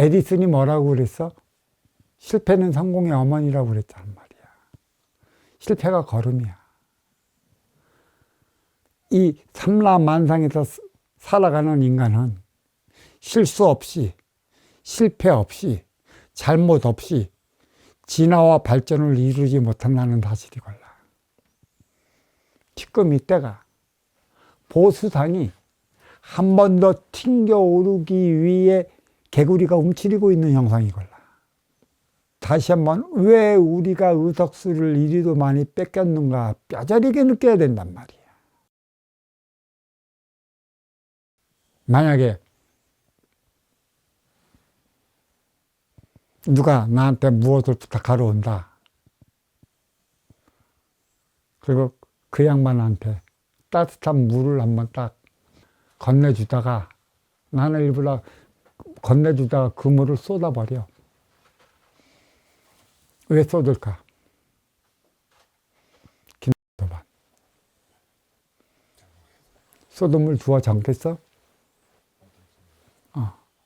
에디슨이 뭐라고 그랬어? 실패는 성공의 어머니라고 그랬단 말이야. 실패가 걸음이야. 이 삼라만상에서 살아가는 인간은 실수 없이, 실패 없이, 잘못 없이 진화와 발전을 이루지 못한다는 사실이 걸라. 지금 이때가 보수상이 한 번 더 튕겨 오르기 위해 개구리가 움츠리고 있는 형상이걸라. 다시 한번 왜 우리가 의석수를 이리도 많이 뺏겼는가 뼈저리게 느껴야 된단 말이야. 만약에 누가 나한테 무엇을 부탁하러 온다. 그리고 그 양반한테 따뜻한 물을 한번 딱 건네주다가 나는 일부러 건네주다가 그 물을 쏟아버려. 왜 쏟을까? 김도반. 쏟은 물 두어 담겠어?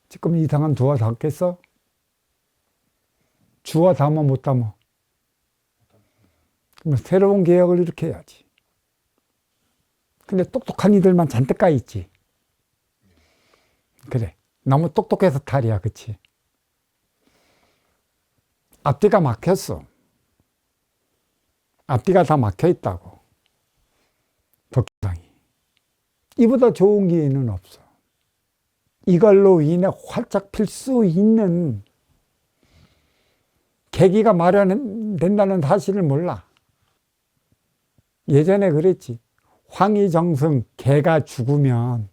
지금 이상한 두어 담겠어? 주워 담아 못 담아. 그러면 새로운 개혁을 이렇게 해야지. 근데 똑똑한 이들만 잔뜩 가 있지. 그래. 너무 똑똑해서 탈이야. 그치? 앞뒤가 막혔어. 앞뒤가 다 막혀 있다고. 덕기상이. 이보다 좋은 기회는 없어. 이걸로 인해 활짝 필 수 있는 계기가 마련된다는 사실을 몰라. 예전에 그랬지. 황희정승 개가 죽으면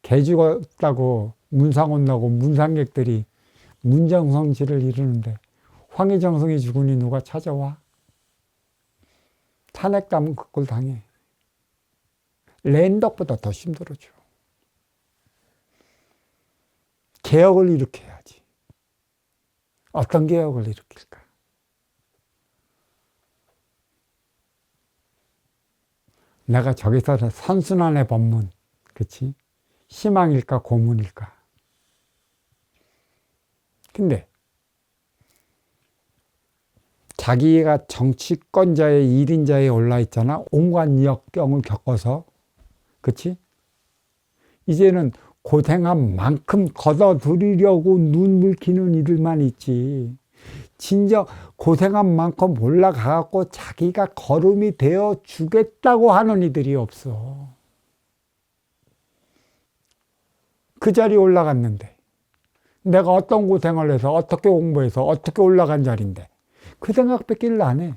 개 죽었다고 문상 온다고 문상객들이 문정성시를 이루는데 황희정승이 죽으니 누가 찾아와? 탄핵담은 그 꼴 당해. 랜덕보다 더 힘들어져. 개혁을 일으켜야지. 어떤 개혁을 일으킬까? 내가 저기서 선순환의 법문, 그치? 희망일까, 고문일까? 근데, 자기가 정치권자의 1인자에 올라있잖아. 온갖 역경을 겪어서. 그치? 이제는 고생한 만큼 걷어들이려고 눈물 기는 이들만 있지. 진정 고생한 만큼 올라가갖고 자기가 거름이 되어 주겠다고 하는 이들이 없어. 그 자리에 올라갔는데 내가 어떤 고생을 해서 어떻게 공부해서 어떻게 올라간 자리인데 그 생각밖에 안 해.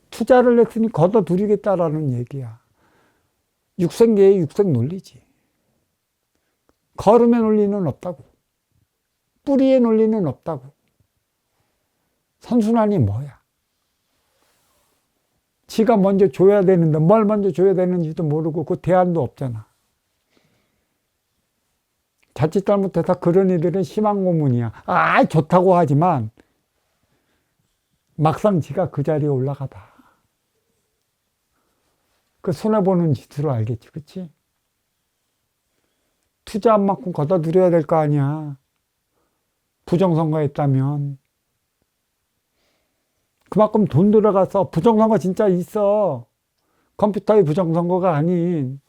투자를 했으니 걷어들이겠다라는 얘기야. 육생계의 육생 논리지. 걸음의 논리는 없다고. 뿌리의 논리는 없다고. 선순환이 뭐야? 지가 먼저 줘야 되는데 뭘 먼저 줘야 되는지도 모르고 그 대안도 없잖아. 자칫 잘못해서 그런 이들은 희망 고문이야. 좋다고 하지만 막상 지가 그 자리에 올라가봐. 그 손해보는 짓으로 알겠지, 그치? 투자한 만큼 걷어들여야 될 거 아니야. 부정선거 했다면. 그만큼 돈 들어가서 부정선거 진짜 있어. 컴퓨터의 부정선거가 아닌.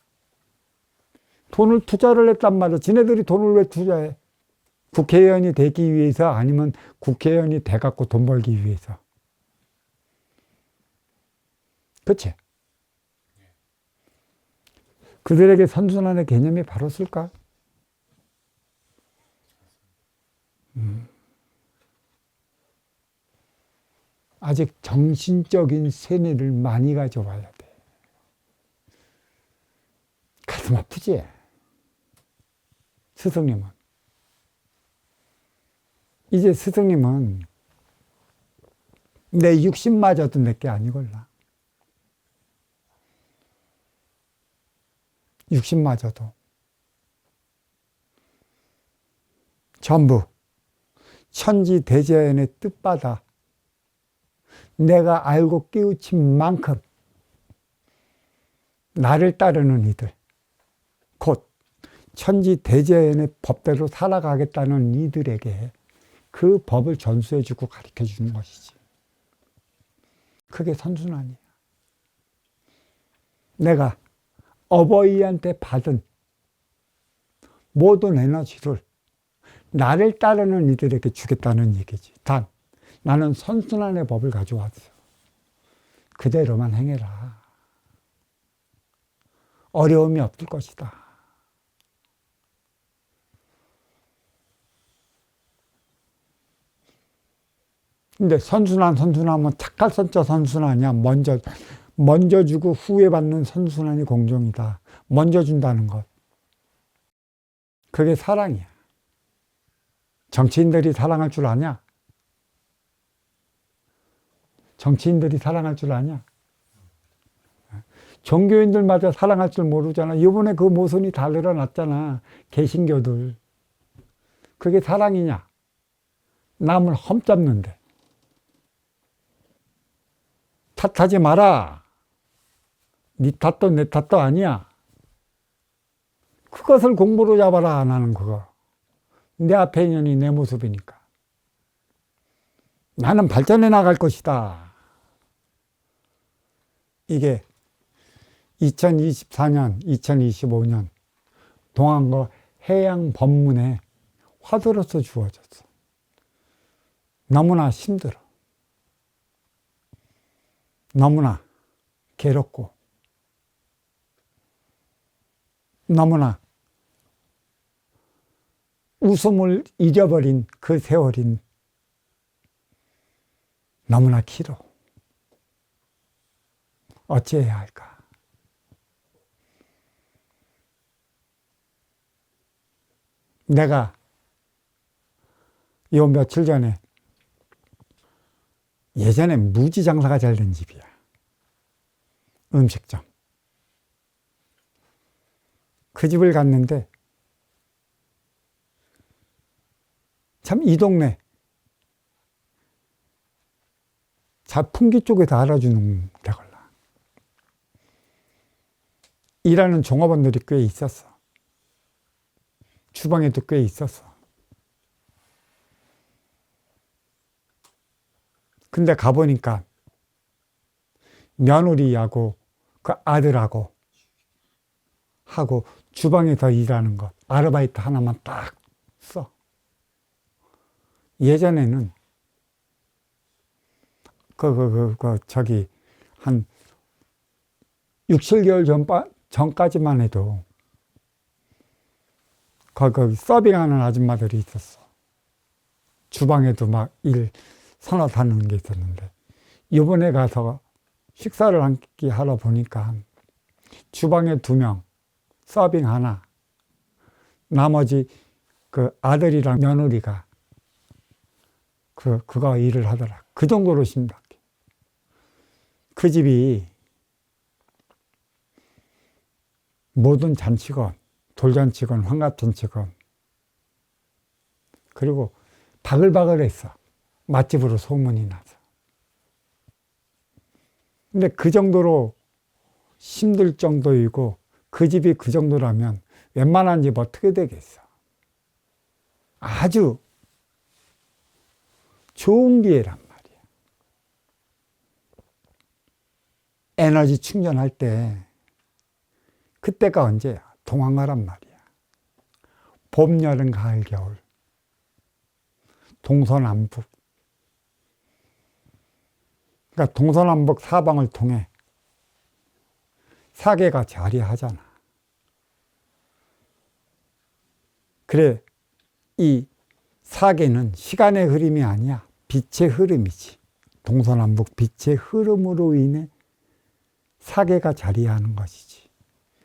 돈을 투자를 했단 말이야. 지네들이 돈을 왜 투자해? 국회의원이 되기 위해서 아니면 국회의원이 돼갖고 돈 벌기 위해서. 그치? 그들에게 선순환의 개념이 바로 쓸까? 아직 정신적인 세뇌를 많이 가져와야 돼. 가슴 아프지? 스승님은. 이제 스승님은 내 육신마저도 내게 아니걸라. 육신마저도. 전부 천지대자연의 뜻받아 내가 알고 깨우친 만큼 나를 따르는 이들, 곧 천지 대제의 법대로 살아가겠다는 이들에게 그 법을 전수해주고 가르쳐주는 것이지. 그게 선순환이야. 내가 어버이한테 받은 모든 에너지를 나를 따르는 이들에게 주겠다는 얘기지. 단, 나는 선순환의 법을 가져왔어. 그대로만 행해라. 어려움이 없을 것이다. 근데 선순환하면 착할 선자 선순환이야. 먼저 주고 후회 받는 선순환이 공정이다. 먼저 준다는 것. 그게 사랑이야. 정치인들이 사랑할 줄 아냐? 정치인들이 사랑할 줄 아냐? 종교인들마저 사랑할 줄 모르잖아. 이번에 그 모순이 다 늘어났잖아. 개신교들. 그게 사랑이냐? 남을 험잡는데. 탓하지 마라. 네 탓도 내 탓도 아니야. 그것을 공부로 잡아라. 나는 그거. 내 앞에 있는 내 모습이니까. 나는 발전해 나갈 것이다. 이게 2024년, 2025년 동안거 해양 법문에 화두로서 주어졌어. 너무나 힘들어. 너무나 괴롭고 너무나 웃음을 잊어버린 그 세월인 너무나 길어. 어찌해야 할까? 내가 요 며칠 전에 예전에 무지 장사가 잘 된 집이야. 음식점. 그 집을 갔는데 참 이 동네 자풍기 쪽에서 알아주는 데걸라. 일하는 종업원들이 꽤 있었어. 주방에도 꽤 있었어. 근데 가보니까 며느리하고 그 아들하고 하고 주방에서 일하는 것 아르바이트 하나만 딱 써. 예전에는 저기 한 6, 7개월 전까지만 해도 거기 서빙하는 아줌마들이 있었어. 주방에도 막 일 서너 다는 게 있었는데 이번에 가서 식사를 한 끼 하러 보니까 주방에 2명, 서빙 하나, 나머지 그 아들이랑 며느리가 그거 일을 하더라. 그 정도로 심각해. 그 집이 모든 잔치건, 돌잔치건, 환갑잔치건 그리고 바글바글했어. 맛집으로 소문이 나서. 근데 그 정도로 힘들 정도이고 그 집이 그 정도라면 웬만한 집 어떻게 되겠어. 아주 좋은 기회란 말이야. 에너지 충전할 때 그때가 언제야? 동안가란 말이야. 봄, 여름, 가을, 겨울. 동서남북. 그러니까 동서남북 사방을 통해 사계가 자리하잖아. 그래, 이 사계는 시간의 흐름이 아니야. 빛의 흐름이지. 동서남북 빛의 흐름으로 인해 사계가 자리하는 것이지.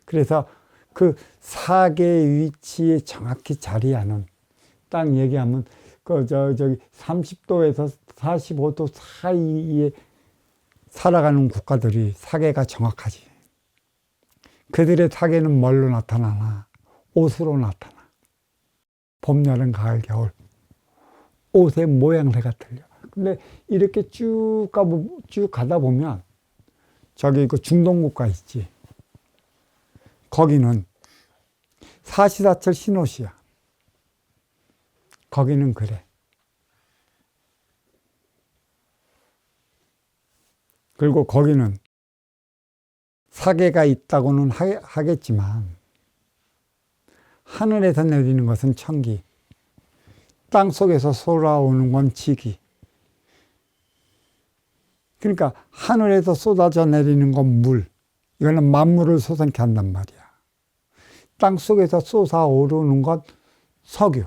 그래서 그 사계의 위치에 정확히 자리하는, 딱 얘기하면 저기 30도에서 45도 사이에 살아가는 국가들이 사계가 정확하지. 그들의 사계는 뭘로 나타나나? 옷으로 나타나. 봄, 여름, 가을, 겨울. 옷의 모양새가 틀려. 근데 이렇게 쭉 가다 보면 저기 그 중동 국가 있지. 거기는 사시사철 신옷이야. 거기는 그래. 그리고 거기는 사계가 있다고는 하겠지만 하늘에서 내리는 것은 천기, 땅속에서 솟아오는 건 지기. 그러니까 하늘에서 쏟아져 내리는 건 물, 이거는 만물을 솟아게 한단 말이야. 땅속에서 솟아오르는 건 석유,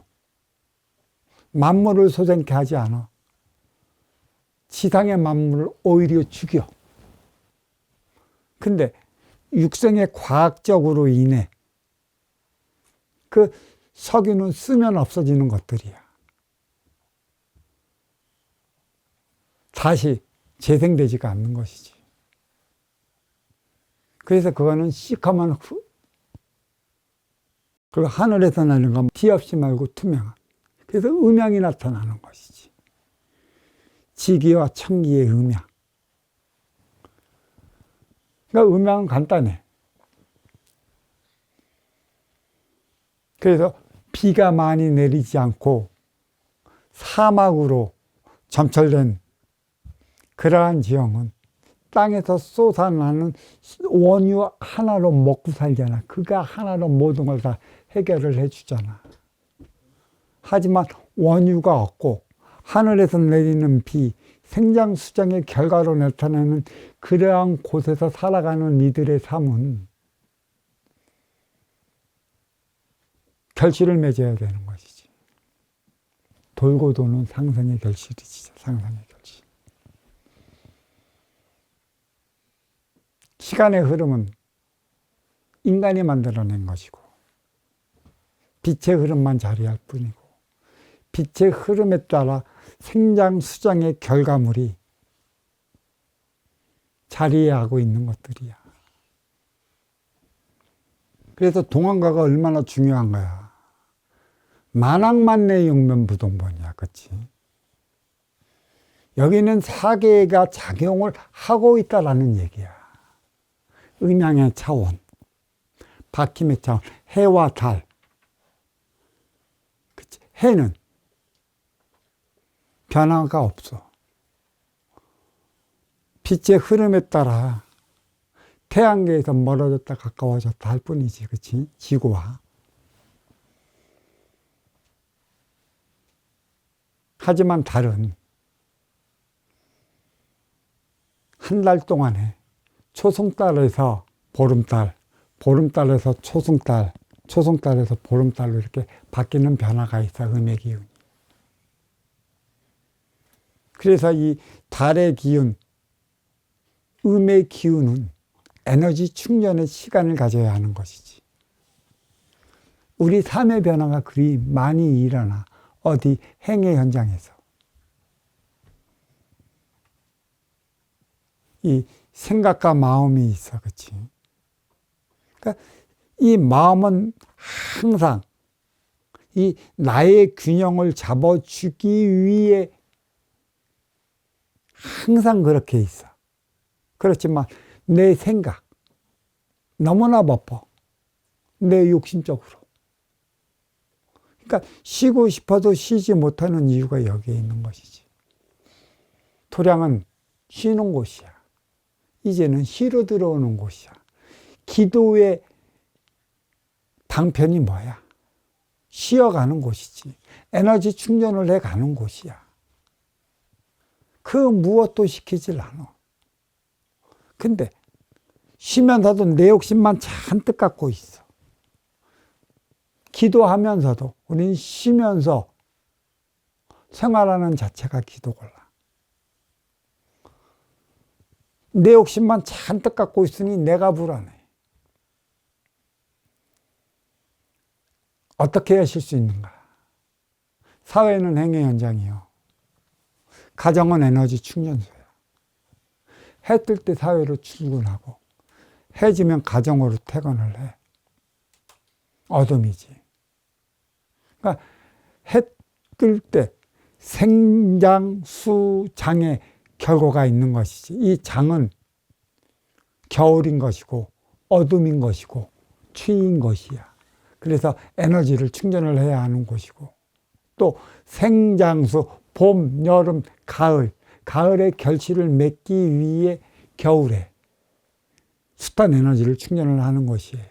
만물을 솟아게 하지 않아. 지상의 만물을 오히려 죽여. 근데 육생의 과학적으로 인해 그 석유는 쓰면 없어지는 것들이야. 다시 재생되지가 않는 것이지. 그래서 그거는 시커먼 그리고 하늘에서 나는 건 티 없이 말고 투명한. 그래서 음양이 나타나는 것이지. 지기와 천기의 음양. 그러니까 음양은 간단해. 그래서 비가 많이 내리지 않고 사막으로 점철된 그러한 지형은 땅에서 솟아나는 원유 하나로 먹고 살잖아. 그가 하나로 모든 걸 다 해결을 해주잖아. 하지만 원유가 없고 하늘에서 내리는 비, 생장수장의 결과로 나타나는 그러한 곳에서 살아가는 이들의 삶은 결실을 맺어야 되는 것이지. 돌고 도는 상생의 결실이지. 상생의 결실. 시간의 흐름은 인간이 만들어낸 것이고 빛의 흐름만 자리할 뿐이고 빛의 흐름에 따라 생장수장의 결과물이 자리하고 있는 것들이야. 그래서 동안과가 얼마나 중요한 거야. 만학만내 용변부동본이야. 그치? 여기는 사계가 작용을 하고 있다라는 얘기야. 음양의 차원, 박힘의 차원, 해와 달. 그치? 해는 변화가 없어. 빛의 흐름에 따라 태양계에서 멀어졌다 가까워졌다 할 뿐이지. 그치? 지구와. 하지만 달은 한 달 동안에 초승달에서 보름달, 보름달에서 초승달, 초승달에서 보름달로 이렇게 바뀌는 변화가 있어. 음의 기운이. 그래서 이 달의 기운, 음의 기운은 에너지 충전의 시간을 가져야 하는 것이지. 우리 삶의 변화가 그리 많이 일어나. 어디 행의 현장에서. 이 생각과 마음이 있어. 그치? 그러니까 이 마음은 항상 이 나의 균형을 잡아주기 위해 항상 그렇게 있어. 그렇지만 내 생각 너무나 바빠. 내 욕심적으로. 그러니까 쉬고 싶어도 쉬지 못하는 이유가 여기에 있는 것이지. 토량은 쉬는 곳이야. 이제는 쉬러 들어오는 곳이야. 기도의 방편이 뭐야? 쉬어가는 곳이지. 에너지 충전을 해가는 곳이야. 그 무엇도 시키질 않아. 근데 쉬면서도 내 욕심만 잔뜩 갖고 있어. 기도하면서도 우리는 쉬면서 생활하는 자체가 기도골라. 내 욕심만 잔뜩 갖고 있으니 내가 불안해. 어떻게 해야 쉴 수 있는가? 사회는 행의 현장이요. 가정은 에너지 충전소야. 해 뜰 때 사회로 출근하고 해 지면 가정으로 퇴근을 해. 어둠이지. 그러니까 해 뜰 때 생장수장의 결과가 있는 것이지. 이 장은 겨울인 것이고 어둠인 것이고 추위인 것이야. 그래서 에너지를 충전을 해야 하는 곳이고, 또 생장수, 봄, 여름, 가을, 가을의 결실을 맺기 위해 겨울에 숱한 에너지를 충전을 하는 것이에요.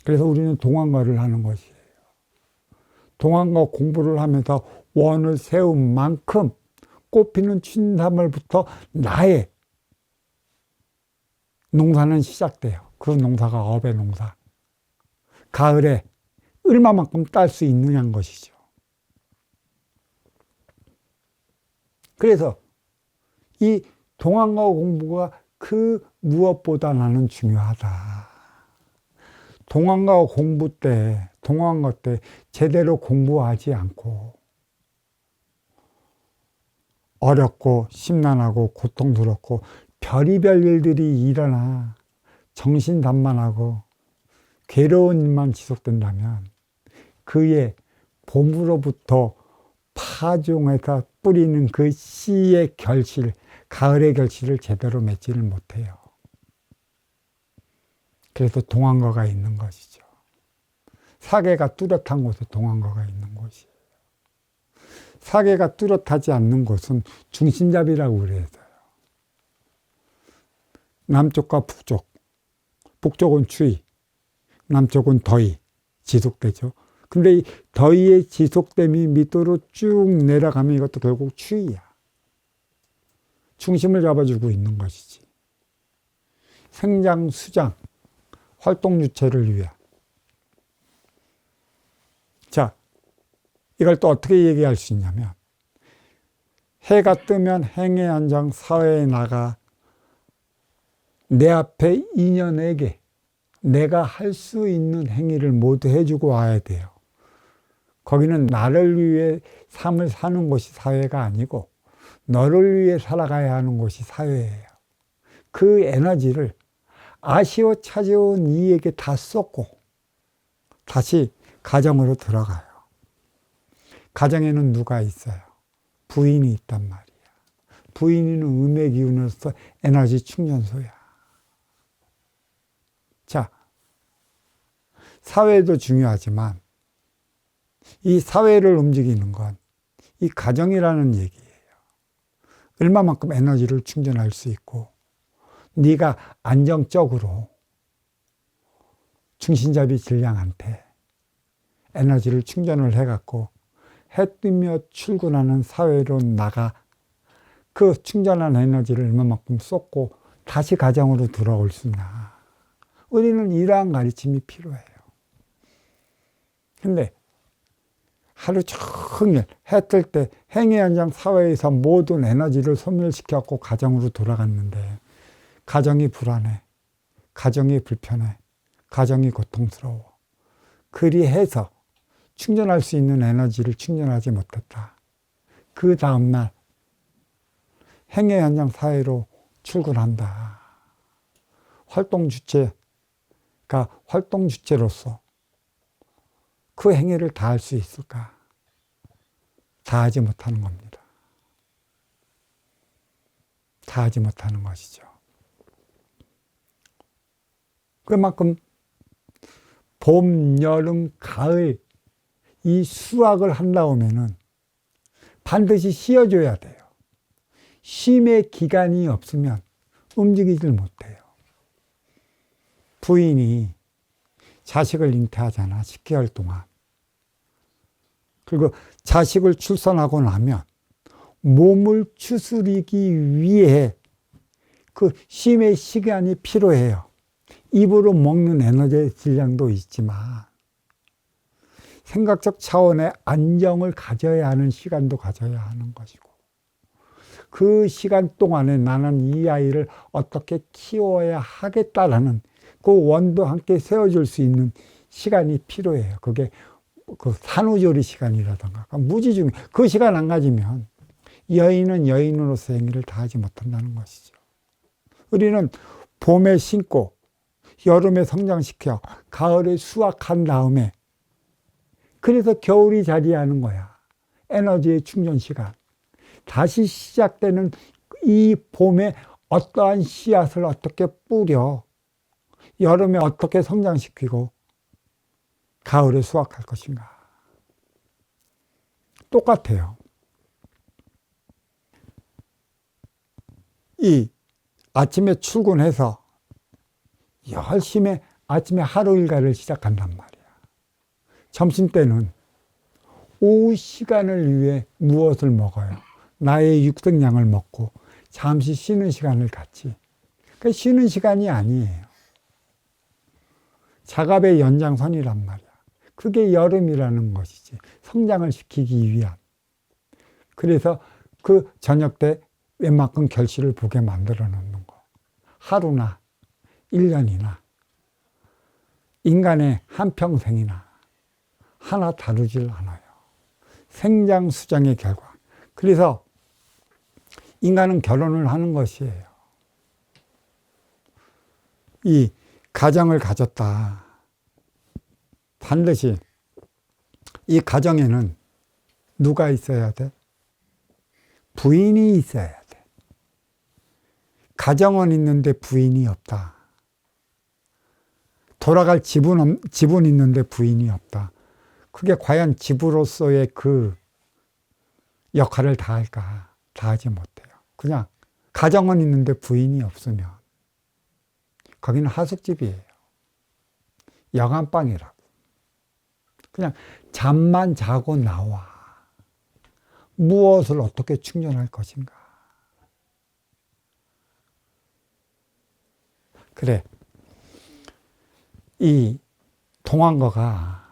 그래서 우리는 동안과를 하는 것이에요. 동안과 공부를 하면서 원을 세운 만큼 꽃피는 춘삼월부터 나의 농사는 시작돼요. 그 농사가 업의 농사. 가을에 얼마만큼 딸 수 있느냐는 것이죠. 그래서 이 동안과 공부가 그 무엇보다 나는 중요하다. 동안과 공부 때, 동안과 때 제대로 공부하지 않고 어렵고 심란하고 고통스럽고 별의별 일들이 일어나 정신단만하고 괴로운 일만 지속된다면 그의 봄으로부터 파종해서 뿌리는 그 씨의 결실, 가을의 결실을 제대로 맺지를 못해요. 그래서 동안과가 있는 것이죠. 사계가 뚜렷한 곳에 동안과가 있는 곳이에요. 사계가 뚜렷하지 않는 곳은 중심잡이라고 그래요. 남쪽과 북쪽, 북쪽은 추위, 남쪽은 더위 지속되죠. 근데 이 더위의 지속됨이 밑으로 쭉 내려가면 이것도 결국 추위야. 중심을 잡아주고 있는 것이지. 생장, 수장, 활동 유체를 위해. 자, 이걸 또 어떻게 얘기할 수 있냐면, 해가 뜨면 행의 한장 사회에 나가 내 앞에 인연에게 내가 할 수 있는 행위를 모두 해주고 와야 돼요. 거기는 나를 위해 삶을 사는 곳이 사회가 아니고 너를 위해 살아가야 하는 곳이 사회예요. 그 에너지를 아쉬워 찾아온 이에게 다 쏟고 다시 가정으로 들어가요. 가정에는 누가 있어요? 부인이 있단 말이야. 부인은 음의 기운으로서 에너지 충전소야. 자, 사회도 중요하지만 이 사회를 움직이는 건 이 가정이라는 얘기예요. 얼마만큼 에너지를 충전할 수 있고 네가 안정적으로 중심잡이 질량한테 에너지를 충전을 해갖고 해 뜨며 출근하는 사회로 나가 그 충전한 에너지를 얼마만큼 쏟고 다시 가정으로 돌아올 수 있나. 우리는 이러한 가르침이 필요해요. 근데 하루 종일 해 뜰 때 행위 현장 사회에서 모든 에너지를 소멸시켜갖고 가정으로 돌아갔는데 가정이 불안해, 가정이 불편해, 가정이 고통스러워. 그리해서 충전할 수 있는 에너지를 충전하지 못했다. 그 다음날 행위 현장 사회로 출근한다. 활동 주체가 활동 주체로서 그 행위를 다 할 수 있을까? 다 하지 못하는 겁니다. 다 하지 못하는 것이죠. 그만큼 봄, 여름, 가을 이 수확을 한다면은 반드시 쉬어줘야 돼요. 쉼의 기간이 없으면 움직이질 못해요. 부인이 자식을 잉태하잖아, 10개월 동안. 그리고 자식을 출산하고 나면 몸을 추스리기 위해 그 쉼의 시간이 필요해요. 입으로 먹는 에너지의 질량도 있지만 생각적 차원의 안정을 가져야 하는 시간도 가져야 하는 것이고 그 시간 동안에 나는 이 아이를 어떻게 키워야 하겠다라는 그 원도 함께 세워줄 수 있는 시간이 필요해요. 그게 그 산후조리 시간이라든가 무지중에 그 시간 안 가지면 여인은 여인으로서 행위를 다 하지 못한다는 것이죠. 우리는 봄에 심고 여름에 성장시켜 가을에 수확한 다음에 그래서 겨울이 자리하는 거야. 에너지의 충전 시간. 다시 시작되는 이 봄에 어떠한 씨앗을 어떻게 뿌려 여름에 어떻게 성장시키고 가을에 수확할 것인가? 똑같아요. 이 아침에 출근해서 열심히 아침에 하루 일과를 시작한단 말이야. 점심때는 오후 시간을 위해 무엇을 먹어요? 나의 육성량을 먹고 잠시 쉬는 시간을 갖지. 그러니까 쉬는 시간이 아니에요. 작업의 연장선이란 말이야. 그게 여름이라는 것이지. 성장을 시키기 위한. 그래서 그 저녁 때 웬만큼 결실을 보게 만들어 놓는 거. 하루나 1년이나 인간의 한평생이나 하나 다루질 않아요. 생장수장의 결과. 그래서 인간은 결혼을 하는 것이에요. 이 가정을 가졌다. 반드시 이 가정에는 누가 있어야 돼? 부인이 있어야 돼. 가정은 있는데 부인이 없다. 돌아갈 집은 있는데 부인이 없다. 그게 과연 집으로서의 그 역할을 다할까? 다하지 못해요. 그냥 가정은 있는데 부인이 없으면 거기는 하숙집이에요. 여간방이라고. 그냥 잠만 자고 나와. 무엇을 어떻게 충전할 것인가? 그래. 이 동안거가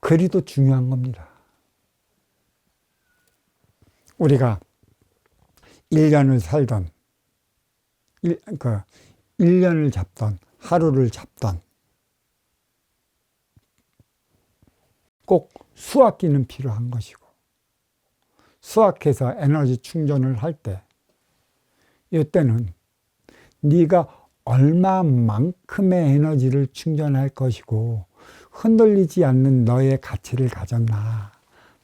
그리도 중요한 겁니다. 우리가 1년을 살던, 1년을 잡던, 하루를 잡던, 꼭 수확기는 필요한 것이고, 수확해서 에너지 충전을 할 때, 이때는 네가 얼마만큼의 에너지를 충전할 것이고 흔들리지 않는 너의 가치를 가졌나,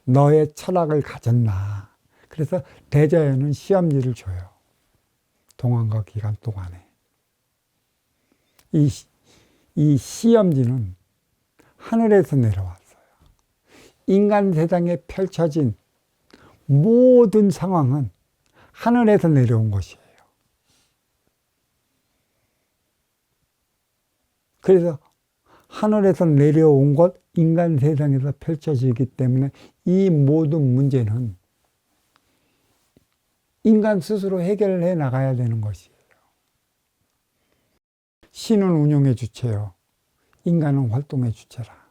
너의 철학을 가졌나. 그래서 대자연은 시험지를 줘요. 동안거 기간 동안에. 이 시험지는 하늘에서 내려왔어요. 인간 세상에 펼쳐진 모든 상황은 하늘에서 내려온 것이에요. 그래서 하늘에서 내려온 것, 인간 세상에서 펼쳐지기 때문에 이 모든 문제는 인간 스스로 해결을 해 나가야 되는 것이에요. 신은 운용의 주체요. 인간은 활동의 주체라.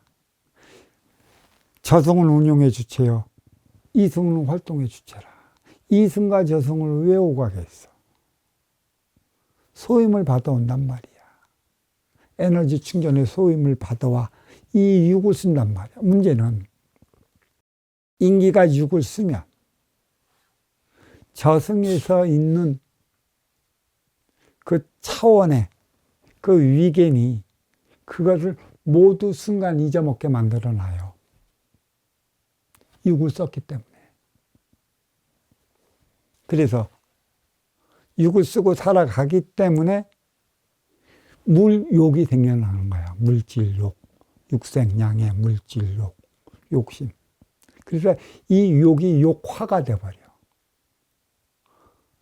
저승은 운용의 주체요. 이승은 활동의 주체라. 이승과 저승을 왜 오가겠어? 소임을 받아온단 말이야. 에너지 충전의 소임을 받아와 이 육을 쓴단 말이야. 문제는 인기가 육을 쓰면 저승에서 있는 그 차원의 그 위견이 그것을 모두 순간 잊어먹게 만들어 놔요. 육을 썼기 때문에. 그래서 육을 쓰고 살아가기 때문에 물욕이 생겨나는 거야. 물질욕, 육생양의 물질욕, 욕심. 그래서 이 욕이 욕화가 돼버려.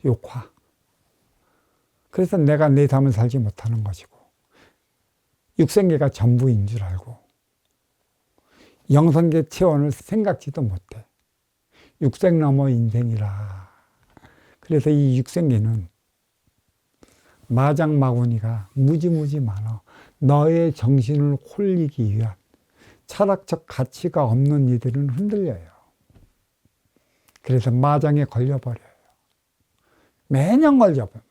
욕화. 그래서 내가 내 삶을 살지 못하는 것이고, 육생계가 전부인 줄 알고, 영성계 체원을 생각지도 못해. 육생 넘어 인생이라. 그래서 이 육생계는 마장마구니가 무지무지 많아. 너의 정신을 홀리기 위한 철학적 가치가 없는 이들은 흔들려요. 그래서 마장에 걸려버려요. 매년 걸려버려요.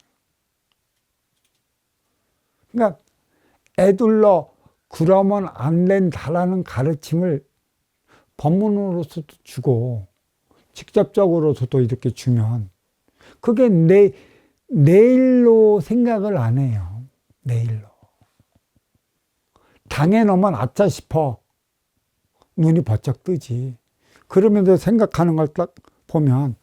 그러니까 애둘러 그러면 안 된다라는 가르침을 법문으로서도 주고 직접적으로서도 이렇게 주면 그게 내일로 생각을 안 해요. 내일로. 당해놓으면 아차 싶어. 눈이 번쩍 뜨지. 그러면서 생각하는 걸 딱 보면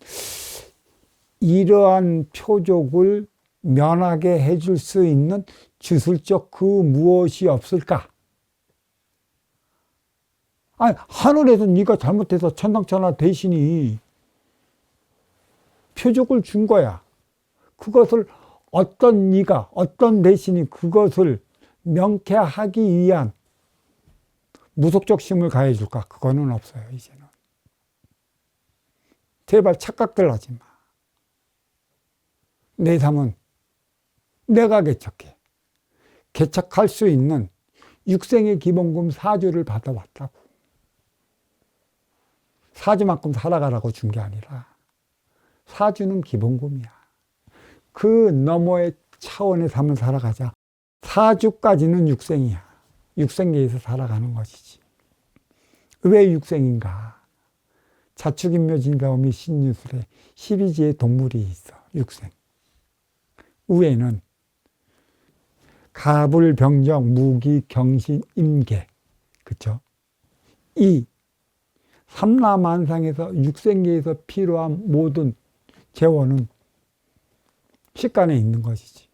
이러한 표적을 면하게 해줄 수 있는 주술적 그 무엇이 없을까? 아니, 하늘에서 네가 잘못해서 천당천하 대신이 표적을 준 거야. 그것을 어떤 네가, 어떤 대신이 그것을 명쾌하기 위한 무속적 힘을 가해줄까? 그거는 없어요, 이제는. 제발 착각들 하지 마. 내 삶은 내가 개척해. 개척할 수 있는 육생의 기본금 4주를 받아왔다고. 4주만큼 살아가라고 준 게 아니라 4주는 기본금이야. 그 너머의 차원의 삶을 살아가자. 4주까지는 육생이야. 육생계에서 살아가는 것이지. 왜 육생인가? 자축인묘진다음이 신유술에 12지의 동물이 있어. 육생. 위에는 가불, 병정, 무기, 경신, 임계. 그쵸? 이 삼라만상에서 육생계에서 필요한 모든 재원은 식간에 있는 것이지.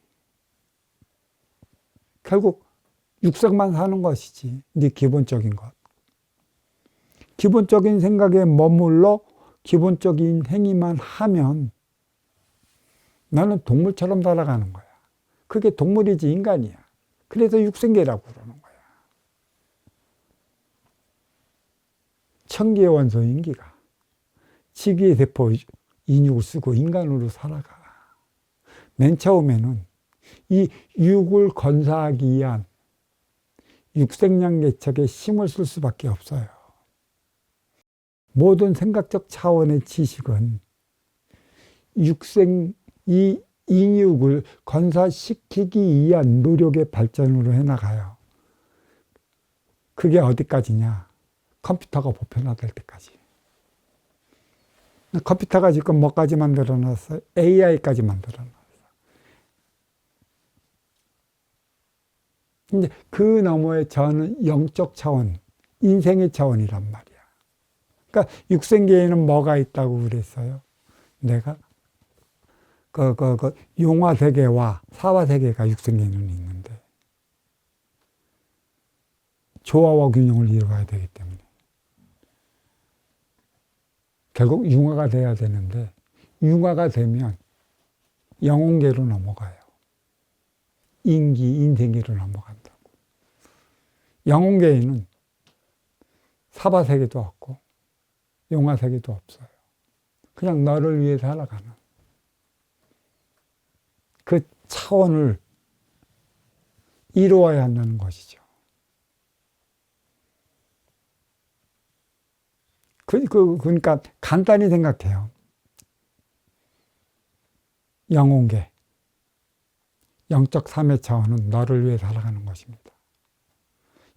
결국 육생만 사는 것이지. 네 기본적인 것. 기본적인 생각에 머물러 기본적인 행위만 하면 나는 동물처럼 살아가는 거야. 그게 동물이지 인간이야. 그래서 육생계라고 그러는 거야. 천기의 원소 인기가 지기의 세포 인육을 쓰고 인간으로 살아가. 맨 처음에는 이 육을 건사하기 위한 육생량 개척에 힘을 쓸 수밖에 없어요. 모든 생각적 차원의 지식은 육생 이 인육을 건사시키기 위한 노력의 발전으로 해나가요. 그게 어디까지냐? 컴퓨터가 보편화될 때까지. 컴퓨터가 지금 뭐까지 만들어놨어요? AI까지 만들어놨어요. 이제 그 너머에 저는 영적 차원, 인생의 차원이란 말이야. 그러니까 육생계에는 뭐가 있다고 그랬어요? 내가 용화세계와 사화세계가 육생계에는 있는데 조화와 균형을 이루어야 되기 때문에 결국 융화가 돼야 되는데 융화가 되면 영혼계로 넘어가요. 인생계로 넘어간다고. 영혼계에는 사바세계도 없고 용화세계도 없어요. 그냥 너를 위해 살아가는 그 차원을 이루어야 한다는 것이죠. 그러니까 간단히 생각해요. 영혼계, 영적 3회 차원은 너를 위해 살아가는 것입니다.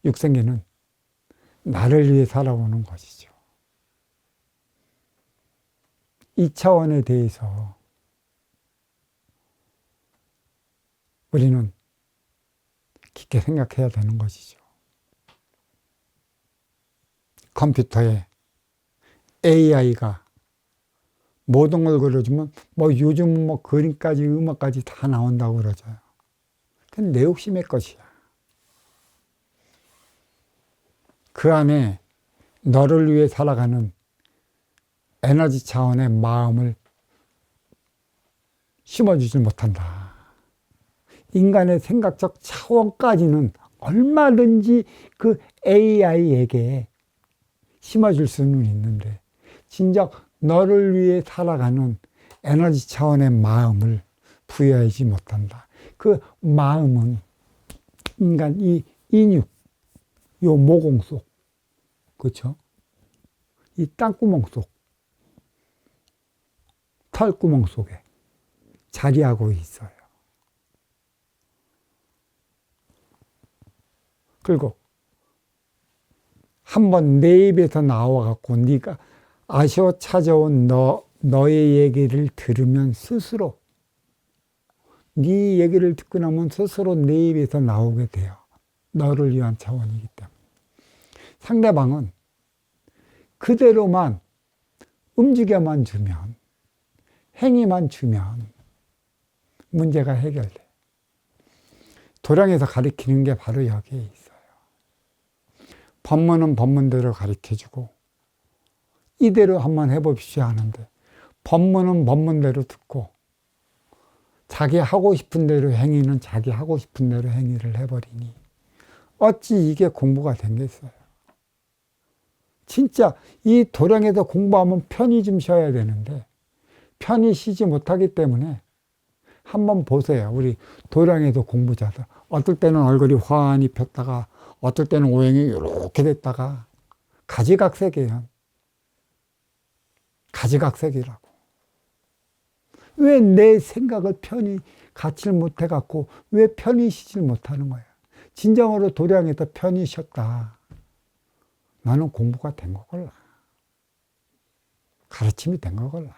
육생계는 나를 위해 살아오는 것이죠. 이 차원에 대해서 우리는 깊게 생각해야 되는 것이죠. 컴퓨터에 AI가 모든 걸 그려주면 요즘은 그림까지 음악까지 다 나온다고 그러죠. 그건 내 욕심의 것이야. 그 안에 너를 위해 살아가는 에너지 차원의 마음을 심어주지 못한다. 인간의 생각적 차원까지는 얼마든지 그 AI에게 심어줄 수는 있는데 진작 너를 위해 살아가는 에너지 차원의 마음을 부여하지 못한다. 그 마음은 인간 이 인육, 요 모공 속, 그렇죠? 이 땅구멍 속, 털구멍 속에 자리하고 있어요. 그리고 한번 내 입에서 나와갖고 네가 아쉬워 찾아온 너의 얘기를 들으면 스스로 네 얘기를 듣고 나면 스스로 내 입에서 나오게 돼요. 너를 위한 차원이기 때문에. 상대방은 그대로만 움직여만 주면, 행위만 주면 문제가 해결돼. 도량에서 가리키는 게 바로 여기에 있어요. 법문은 법문대로 가르쳐주고 이대로 한번 해봅시오 하는데 법문은 법문대로 듣고 자기 하고 싶은 대로 행위는 자기 하고 싶은 대로 행위를 해버리니 어찌 이게 공부가 되겠어요. 진짜 이 도량에서 공부하면 편히 좀 쉬어야 되는데 편히 쉬지 못하기 때문에 한번 보세요. 우리 도량에서 공부자들. 어떨 때는 얼굴이 환히 폈다가 어떨 때는 오행이 이렇게 됐다가 가지각색이에요. 가지각색이라고. 왜 내 생각을 편히 갖지를 못해갖고 왜 편히 쉬질 못하는 거야. 진정으로 도량에서 편히 쉬었다. 나는 공부가 된 거걸라. 가르침이 된 거걸라.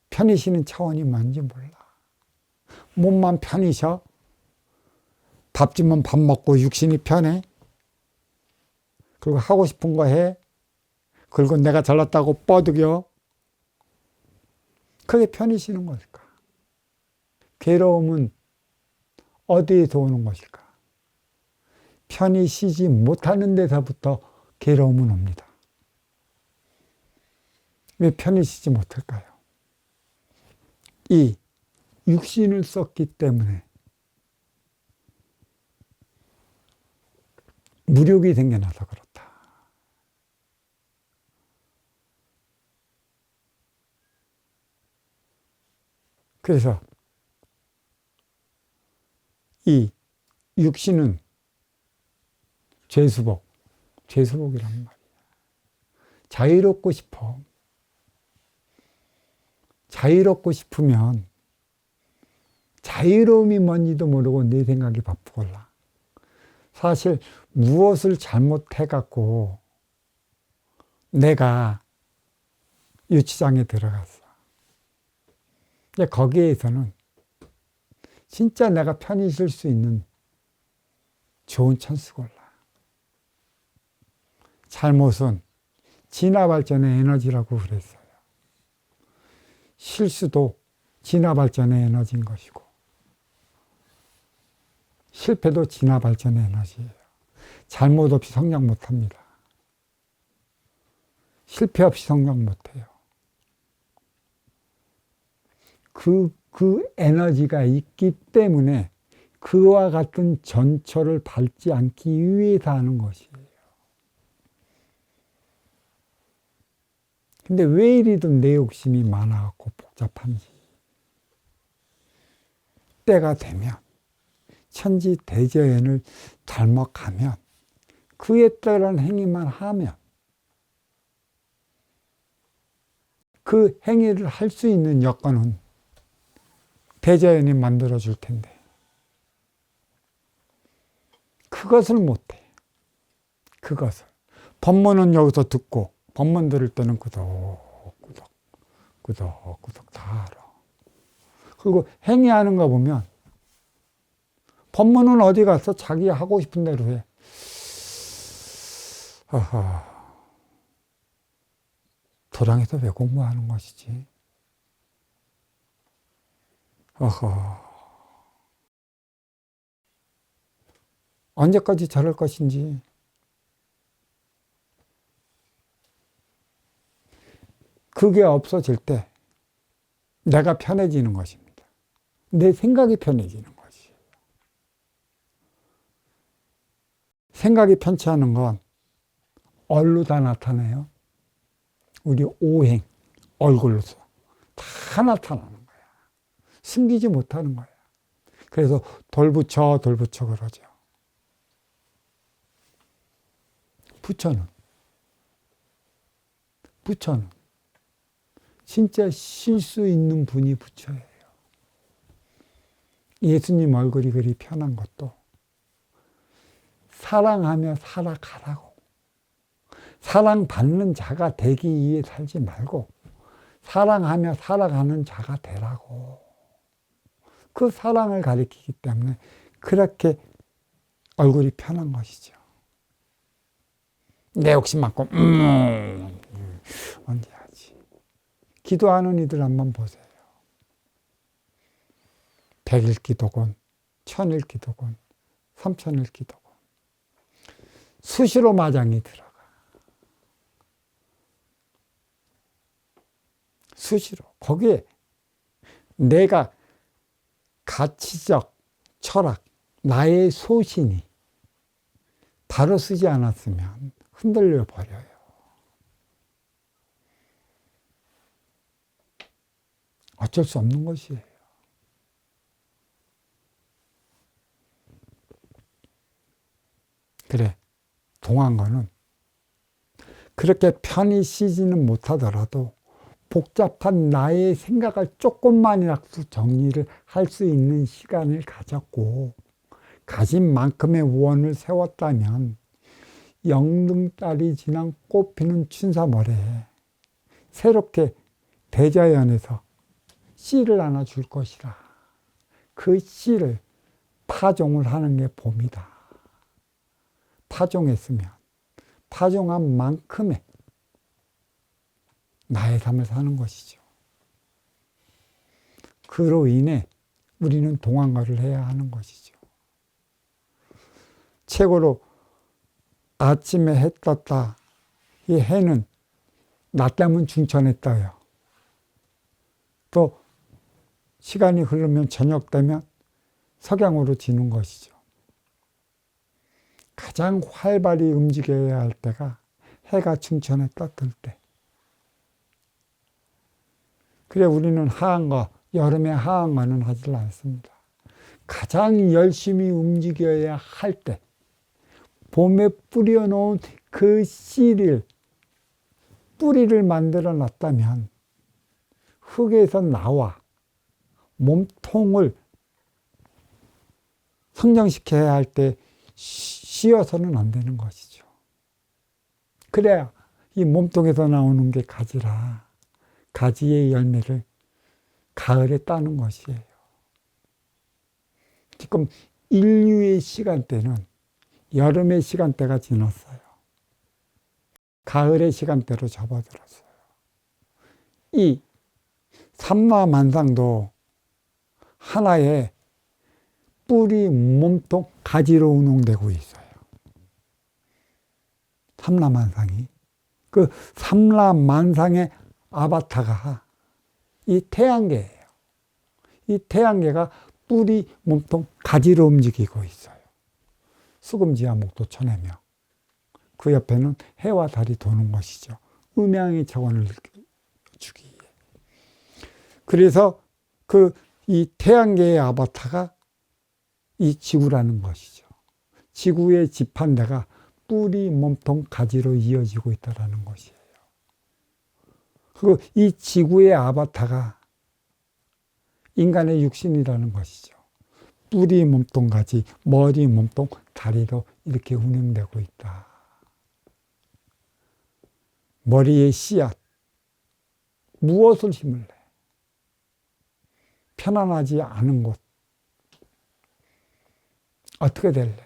편히 쉬는 차원이 뭔지 몰라. 몸만 편히 쉬어? 밥 주면 밥 먹고 육신이 편해? 그리고 하고 싶은 거 해? 그리고 내가 잘났다고 뻐득여? 그게 편히 쉬는 것일까? 괴로움은 어디에서 오는 것일까? 편히 쉬지 못하는 데서부터 괴로움은 옵니다. 왜 편히 쉬지 못할까요? 이 육신을 썼기 때문에 무력이 생겨나서 그렇다. 그래서 이 육신은 죄수복이란 말이야. 자유롭고 싶어. 자유롭고 싶으면 자유로움이 뭔지도 모르고 내 생각이 바쁘걸라. 사실 무엇을 잘못해갖고 내가 유치장에 들어갔어. 근데 거기에서는 진짜 내가 편히 쉴 수 있는 좋은 찬스걸라. 잘못은 진화발전의 에너지라고 그랬어요. 실수도 진화발전의 에너지인 것이고 실패도 진화발전의 에너지예요. 잘못 없이 성장 못합니다. 실패 없이 성장 못해요. 그 에너지가 있기 때문에 그와 같은 전철을 밟지 않기 위해서 하는 것이에요. 근데 왜 이리도 내 욕심이 많아갖고 복잡한지. 때가 되면 천지대저연을 닮아가면 그에 따른 행위만 하면 그 행위를 할 수 있는 여건은 대자연이 만들어줄 텐데 그것을 못해. 그것을. 법문은 여기서 듣고 법문 들을 때는 꾸덕꾸덕 다 알아. 그리고 행위하는 거 보면 법문은 어디 가서 자기 하고 싶은 대로 해. 도량에서 왜 공부하는 것이지? 언제까지 저럴 것인지. 그게 없어질 때 내가 편해지는 것입니다. 내 생각이 편해지는 것이에요. 생각이 편치 않은 건 얼로 다 나타나요. 우리 오행, 얼굴로서 다 나타나는 거야. 숨기지 못하는 거야. 그래서 돌 붙여 그러죠. 부처는 진짜 쉴 수 있는 분이 부처예요. 예수님 얼굴이 그리 편한 것도 사랑하며 살아가라고. 사랑받는 자가 되기 위해 살지 말고 사랑하며 살아가는 자가 되라고. 그 사랑을 가리키기 때문에 그렇게 얼굴이 편한 것이죠. 내 욕심 많고 언제 하지. 기도하는 이들 한번 보세요. 100일 기도건 1000일 기도건 3000일 기도건 수시로 마장이 들어가. 수시로. 거기에 내가 가치적 철학, 나의 소신이 바로 쓰지 않았으면 흔들려 버려요. 어쩔 수 없는 것이에요. 그래, 동안거는 그렇게 편히 쉬지는 못하더라도 복잡한 나의 생각을 조금만이라도 정리를 할 수 있는 시간을 가졌고 가진 만큼의 원을 세웠다면 영등달이 지난 꽃피는 춘삼월에 새롭게 대자연에서 씨를 하나 줄 것이라. 그 씨를 파종을 하는 게 봄이다. 파종했으면 파종한 만큼의 나의 삶을 사는 것이죠. 그로 인해 우리는 동안과를 해야 하는 것이죠. 최고로 아침에 해 떴다. 이 해는 낮 되면 중천에 떠요. 또 시간이 흐르면 저녁 되면 석양으로 지는 것이죠. 가장 활발히 움직여야 할 때가 해가 중천에 떴을 때. 그래 우리는 하한가, 여름에 하한가는 하질 않습니다. 가장 열심히 움직여야 할 때, 봄에 뿌려놓은 그 씨를, 뿌리를 만들어 놨다면 흙에서 나와 몸통을 성장시켜야 할 때 쉬어서는 안 되는 것이죠. 그래야 이 몸통에서 나오는 게 가지라. 가지의 열매를 가을에 따는 것이에요. 지금 인류의 시간대는 여름의 시간대가 지났어요. 가을의 시간대로 접어들었어요. 이 삼라만상도 하나의 뿌리, 몸통, 가지로 운용되고 있어요. 삼라만상이. 그 삼라만상의 아바타가 이 태양계예요. 이 태양계가 뿌리, 몸통, 가지로 움직이고 있어요. 수금지와 목도 천해명. 그 옆에는 해와 달이 도는 것이죠. 음양의 차원을 주기 위해. 그래서 이 태양계의 아바타가 이 지구라는 것이죠. 지구의 지판대가 뿌리, 몸통, 가지로 이어지고 있다는 것이에요. 그리고 이 지구의 아바타가 인간의 육신이라는 것이죠. 뿌리, 몸통, 가지, 머리, 몸통, 다리도 이렇게 운영되고 있다. 머리의 씨앗, 무엇을 심을래? 편안하지 않은 곳. 어떻게 될래?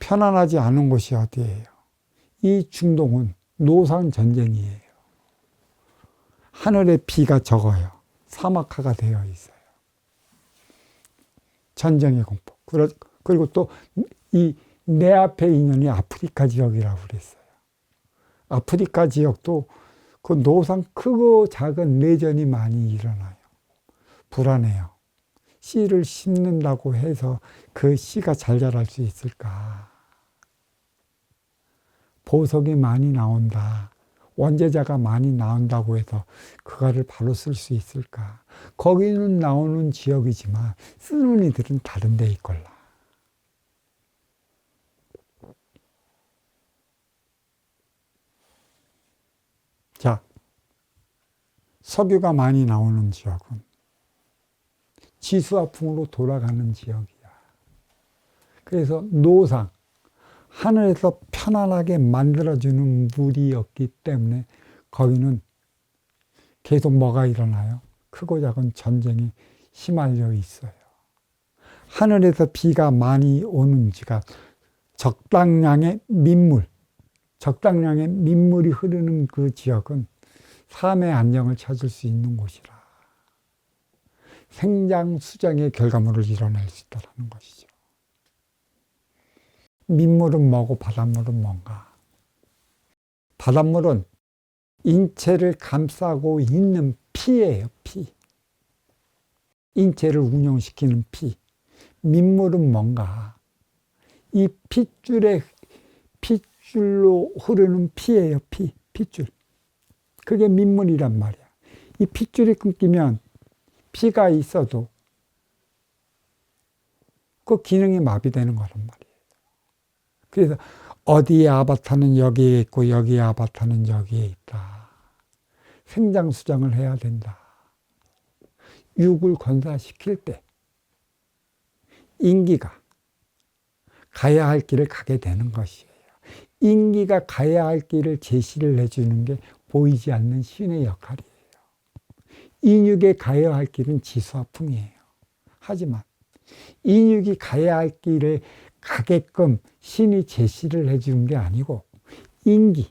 편안하지 않은 곳이 어디예요? 이 중동은 노상 전쟁이에요. 하늘에 비가 적어요. 사막화가 되어 있어요. 전쟁의 공포. 그리고 또 내 앞에 있는 이 아프리카 지역이라고 그랬어요. 아프리카 지역도 그 노상 크고 작은 내전이 많이 일어나요. 불안해요. 씨를 심는다고 해서 그 씨가 잘 자랄 수 있을까? 보석이 많이 나온다. 원재자가 많이 나온다고 해서 그거를 바로 쓸 수 있을까? 거기는 나오는 지역이지만 쓰는 이들은 다른 데 있걸라. 자, 석유가 많이 나오는 지역은 지수화풍으로 돌아가는 지역이야. 그래서 노상, 하늘에서 편안하게 만들어주는 물이었기 때문에 거기는 계속 뭐가 일어나요? 크고 작은 전쟁이 휘말려 있어요. 하늘에서 비가 많이 오는지가 적당량의 민물이 흐르는 그 지역은 삶의 안정을 찾을 수 있는 곳이라. 생장 수장의 결과물을 이뤄낼 수 있다는 것이죠. 민물은 뭐고 바닷물은 뭔가? 바닷물은 인체를 감싸고 있는 피예요, 피. 인체를 운영시키는 피. 민물은 뭔가? 이 핏줄로 흐르는 피예요, 핏줄. 그게 민물이란 말이야. 이 핏줄이 끊기면 피가 있어도 그 기능이 마비되는 거란 말이에요. 그래서 어디에 아바타는 여기에 있고 여기에 아바타는 여기에 있다. 생장수장을 해야 된다. 육을 건사시킬 때 인기가 가야 할 길을 가게 되는 것이에요. 인기가 가야 할 길을 제시를 해주는 게 보이지 않는 신의 역할이에요. 인육에 가야 할 길은 지수화풍이에요. 하지만 인육이 가야 할 길을 가게끔 신이 제시를 해주는 게 아니고 인기,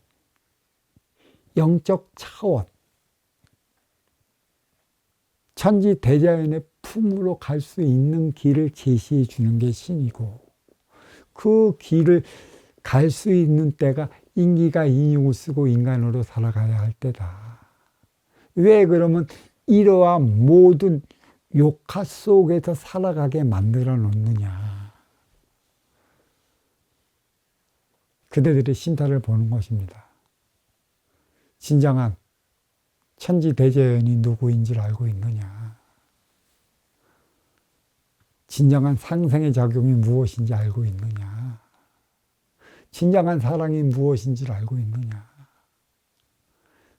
영적 차원, 천지대자연의 품으로 갈 수 있는 길을 제시해 주는 게 신이고 그 길을 갈 수 있는 때가 인기가 인육을 쓰고 인간으로 살아가야 할 때다. 왜 그러면 이러한 모든 욕화 속에서 살아가게 만들어 놓느냐. 그대들의 신타를 보는 것입니다. 진정한 천지대자연이 누구인지를 알고 있느냐. 진정한 상생의 작용이 무엇인지 알고 있느냐. 진정한 사랑이 무엇인지를 알고 있느냐.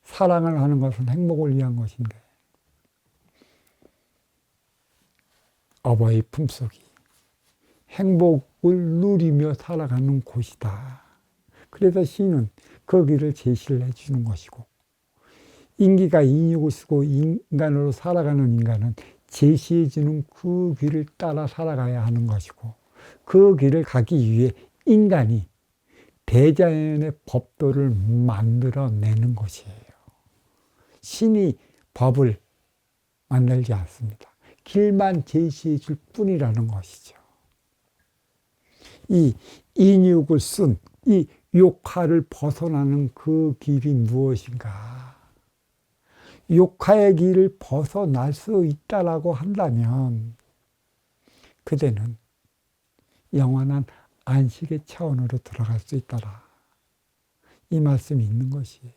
사랑을 하는 것은 행복을 위한 것인데 어버이 품속이 행복을 누리며 살아가는 곳이다. 그래서 신은 그 길을 제시를 해주는 것이고 인기가 인육을 쓰고 인간으로 살아가는 인간은 제시해주는 그 길을 따라 살아가야 하는 것이고 그 길을 가기 위해 인간이 대자연의 법도를 만들어내는 것이에요. 신이 법을 만들지 않습니다. 길만 제시해 줄 뿐이라는 것이죠. 이 인육을 쓴 이 욕화를 벗어나는 그 길이 무엇인가? 욕화의 길을 벗어날 수 있다라고 한다면 그대는 영원한 안식의 차원으로 들어갈 수 있다라. 이 말씀이 있는 것이에요.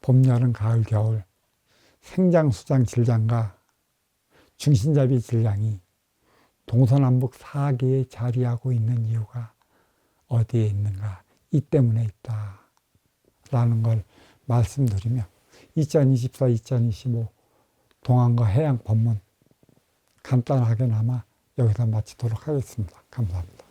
봄, 여름, 가을, 겨울 생장, 수장, 질장과 중신잡이 질량이 동서남북 4개에 자리하고 있는 이유가 어디에 있는가? 이 때문에 있다. 라는 걸 말씀드리며 2024-2025 동안과 해양 법문 간단하게나마 여기서 마치도록 하겠습니다. 감사합니다.